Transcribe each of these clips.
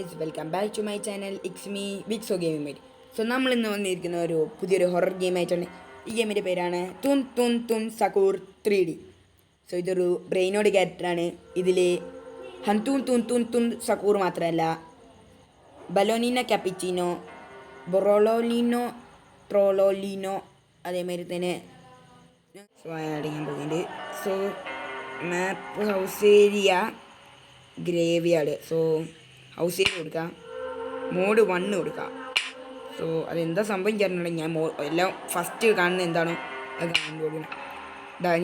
Guys, welcome back to my channel. It's me big so gaming mate. So നമ്മൾ ഇന്ന് വന്നിരിക്കുന്ന ഒരു പുതിയൊരു ഹൊറർ ഗെയിം ആയിട്ടാണ്. ഈ ഗെയിമിൻ്റെ പേരാണ് തുൻ തുൻ തുൻ സക്കൂർ 3D. സോ ഇതൊരു ബ്രെയിനോട് ക്യാരക്ടറാണ്. ഇതിൽ ഹന്തൂൻ തുൻ തുൻ തുൻ സക്കൂർ മാത്രമല്ല, ബലോനീന ക്യാപ്പിച്ചിനോ, ബൊറോളോലിനോ, ട്രോളോലിനോ, അതേമാതിരി തന്നെ അടിക്കാൻ പോകുന്നുണ്ട്. So map house area graveyard. So house area കൊടുക്കാം, മോഡ് 1 കൊടുക്കാം. സോ അതെന്താ സംഭവിച്ചിട്ടുണ്ടെങ്കിൽ ഞാൻ എല്ലാം ഫസ്റ്റ് കാണുന്നത് എന്താണോ അത് കാണാൻ കൊടുക്കണം.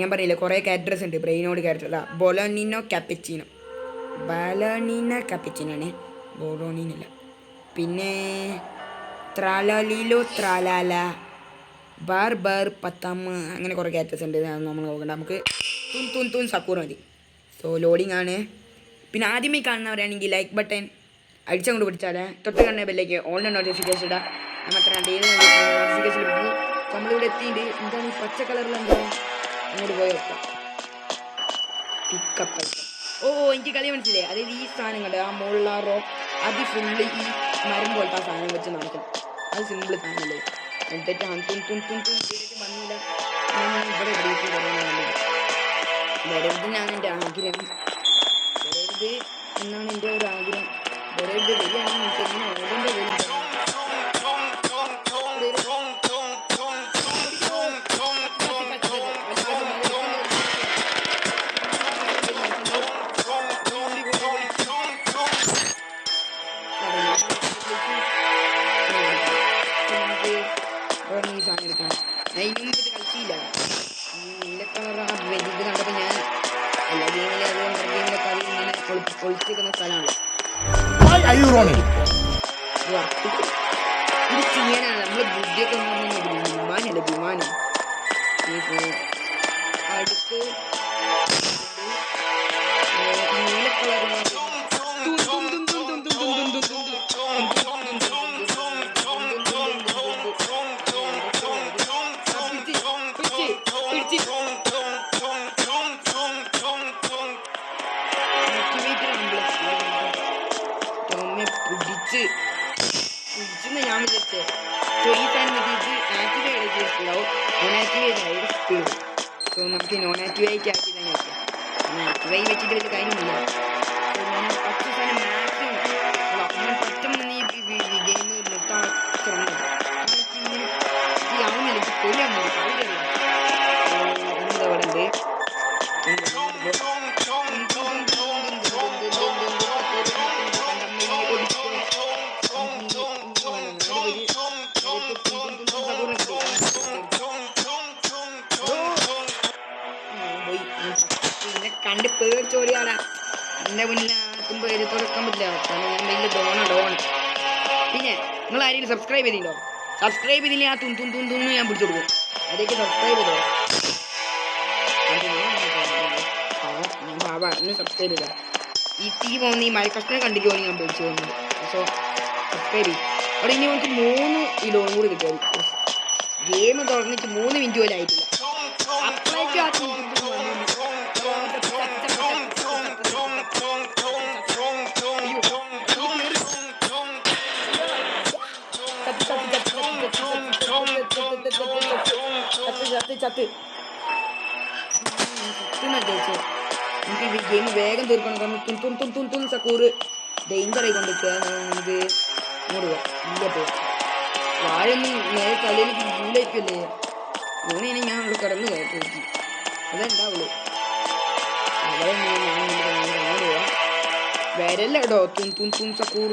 ഞാൻ പറയില്ല, കുറേ ക്യാരക്ടേഴ്സ് ഉണ്ട്. ബ്രെയിനോട് ക്യാരക്ടർ ബൊലോനിനോ ക്യാപ്പച്ചിനോ, ബലോനീന ക്യാപ്പച്ചിനാണ്, ബൊറോണീനല്ല. പിന്നെ ത്രാലോലിലോ, ത്രാലാല, ബാർ ബാർ പത്താമ, അങ്ങനെ കുറേ ക്യാരക്ടേഴ്സ് ഉണ്ട്. നമ്മൾ നോക്കണ്ട, നമുക്ക് തുൻ തുൻ തുൻ സക്കൂർ മതി. സോ ലോഡിങ് ആണ്. പിന്നെ ആദ്യമേ കാണുന്നവരാണെങ്കിൽ ലൈക്ക് ബട്ടൺ അടിച്ചങ്ങോട്ട് പിടിച്ചാൽ തൊട്ട് കാണുന്ന ബെല്ലേക്ക് ഓൺലൈൻ നോട്ടിഫിക്കേഷൻ ഇടാം. നമ്മൾ അത്ര ഡെയിലി നോട്ടിഫിക്കേഷൻ കിട്ടും. നമ്മളിവിടെ എത്തിയിട്ട് എന്താണ് ഈ പച്ച കളറിൽ എന്താ അങ്ങോട്ട് പോയി വെക്കാം. പിക്കപ്പ്. എനിക്ക് കളി മനസ്സിലായി. അതായത് ഈ സാധനം കണ്ട് ആ മുകളിലാറോ അത് ഫുള്ള് ഈ മരം പോലത്തെ ആ സാധനം വെച്ച് നടക്കും. അത് സിമ്പിൾ സാധനമല്ലേ. എന്നിട്ട് തുൻ തുൻ തുൻ തുൻ ചെയ്തിട്ട് വന്നില്ല. ഞാൻ ഇവിടെ ബ്രേക്ക് വരരുത് എന്നാണ് എൻ്റെ ആഗ്രഹം. വരരുത് എന്നാണ് എൻ്റെ ഒരു ആഗ്രഹം. വരരുത് വരികയാണെങ്കിൽ എനിക്ക് എങ്ങനെ ഓടേണ്ട വരും. ഈ സാധനം എടുക്കണം. ഞാൻ ഇനി മുമ്പ് കളിച്ചില്ല. നീല കളർ ആ വെജിത് കണ്ടപ്പോൾ ഞാൻ എല്ലാ ഗെയിമിലെ അത് ഗെയിമിലെ കളി ഇങ്ങനെ ഒളിച്ചിരിക്കുന്ന സ്ഥലമാണ്. ഇത് ചെയ്യാനാണ് നമ്മള് ബുദ്ധിയൊക്കെ വിമാനല്ല വിമാനം. അടുത്ത് നീല കളർ പിടിച്ചെന്ന് ഞാൻ വിചാരിച്ചത്. സോ ഈ സാധനം ഇത് ആക്ടിവേറ്റ് ചെയ്തിട്ടുണ്ടാവും, നോൺ ആക്ടിവേറ്റ് ആയി സ്പീഡ്. സോ നമുക്ക് നോൺ ആക്ടിവേറ്റ് ആക്കി തന്നെ വെക്കാം. ആക്ടിവേറ്റ് വെച്ചിട്ട് വലിയ കാര്യമില്ല. ഞാൻ പച്ച സാധനം മാക്സിമം ഞാൻ പറ്റുമെന്ന് ഈ ഗെയിം നിർത്താൻ ശ്രമിക്കുന്നത്. ഇങ്ങനെ ആവുന്നില്ല, എനിക്ക് കൊല്ലാവുന്നില്ല, കളിയില്ല. എന്താ അവിടെ ഉണ്ട് പിന്നെ കണ്ട് പേടിച്ചോടിയാടാ. എൻ്റെ മുന്നിൽ ആർക്കും പേര് തുറക്കാൻ പറ്റില്ല. കാരണം ഞാൻ വലിയ ഡോൺ. പിന്നെ നിങ്ങൾ ആരെങ്കിലും സബ്സ്ക്രൈബ് ചെയ്തിട്ടുണ്ടോ? സബ്സ്ക്രൈബ് ചെയ്തില്ല ആ തുൻ തുൻ തുൻ തുന്ന് ഞാൻ പിടിച്ചു കൊടുക്കും. അതിലേക്ക് സബ്സ്ക്രൈബ് ചെയ്തോ. ഞാൻ ബാബ ഒന്ന് സബ്സ്ക്രൈബ് ചെയ്താ ഈ തീ പോകുന്ന ഈ മരക്കഷ്ണം കണ്ടിട്ട് പോലും ഞാൻ പേടിച്ചു പോകുന്നുണ്ട്. സോ സബ്സ്ക്രൈബ് ചെയ്യും. അവിടെ ഇനി നമുക്ക് 3 കിലോയും കൂടി കിട്ടിയാൽ ഗെയിം തുറന്നിട്ട് 3 മിനിറ്റ് പോലും ആയിട്ടില്ല. അപ്പോഴേക്കും ആ ചത്ത് നമുക്ക് ഈ ഗെയിം വേഗം തീർക്കണം. കാരണം തുൻ തുൻ തുൻ തുൻ തുൻ സക്കൂർ ഡേഞ്ചർ ആയിക്കൊണ്ടിരിക്കുക. നമുക്ക് മൂടുക ഇല്ല പോവാം. വാഴൊന്നും നേരെ തലയിലേക്ക് വീലായിരിക്കുമല്ലേ. ഊണേനെ ഞാൻ അവിടെ കിടന്ന് കയറ്റി നോക്കി. അതുണ്ടാവുള്ളൂ. അവിടെ ഞാൻ പോവാം. വരല്ല കേട്ടോ തുൻ തുൻ തുൻ സക്കൂർ.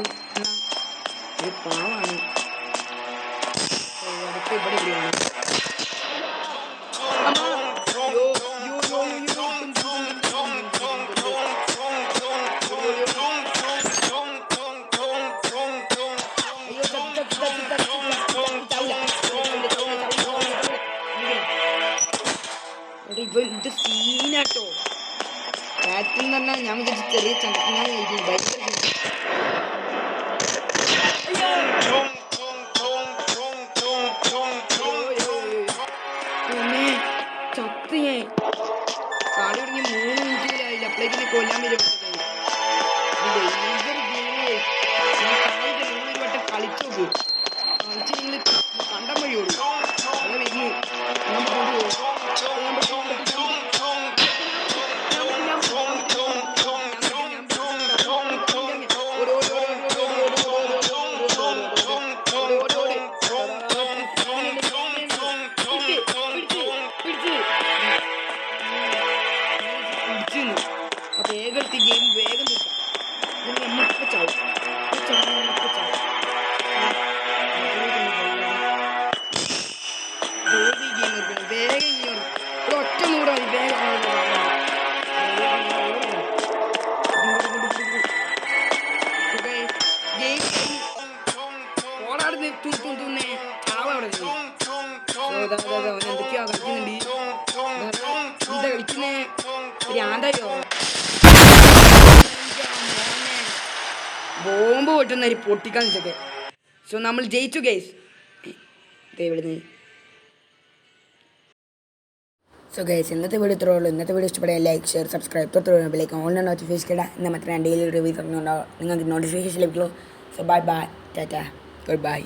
ഒരു പാവാണ്. അതൊക്കെ ഇവിടെ ഇവിടെയാണ്. ഇത് സീനാട്ടോ. ബാറ്റിൽ എന്ന് പറഞ്ഞാൽ ഞാൻ വിചാരിച്ചു ചെറിയ ചങ്ങനായിരിക്കും. ചത്ത് ഞാൻ കളി തുടങ്ങി 3 മിനിറ്റിലായില്ല. അപ്പോഴേക്കിനെ കൊല്ലാൻ വരും. ഡേഞ്ചർ ഗെയിമേ. ഒറ്റ നൂറ് മതി എന്തൊക്കെയാ കളിക്കുന്നുണ്ട് എന്താ കളിക്കുന്നേ പ്രാന്തായോ ബോംബ് പൊട്ടുന്ന ഒരു പൊട്ടിക്കാൻ വെച്ചൊക്കെ സോ നമ്മൾ ജയിച്ചു ഗൈസ് ഇവിടുന്ന് സോ ഗൈസ് ഇന്നത്തെ വീഡിയോ ഇത്രേ ഉള്ളൂ ഇന്നത്തെ വീഡിയോ ഇഷ്ടപ്പെടാൻ ലൈക്ക് ഷെയർ സബ്സ്ക്രൈബ് തൊട്ടുള്ള ഓൺലൈൻ നോട്ടിഫിക്കേഷൻ ഇടാം എന്നാൽ മാത്രമേ ഡെയിലി റിവ്യൂ തരുന്നുണ്ടാവും നിങ്ങൾക്ക് നോട്ടിഫിക്കേഷൻ ലഭിക്കുള്ളൂ so bye bye tata good bye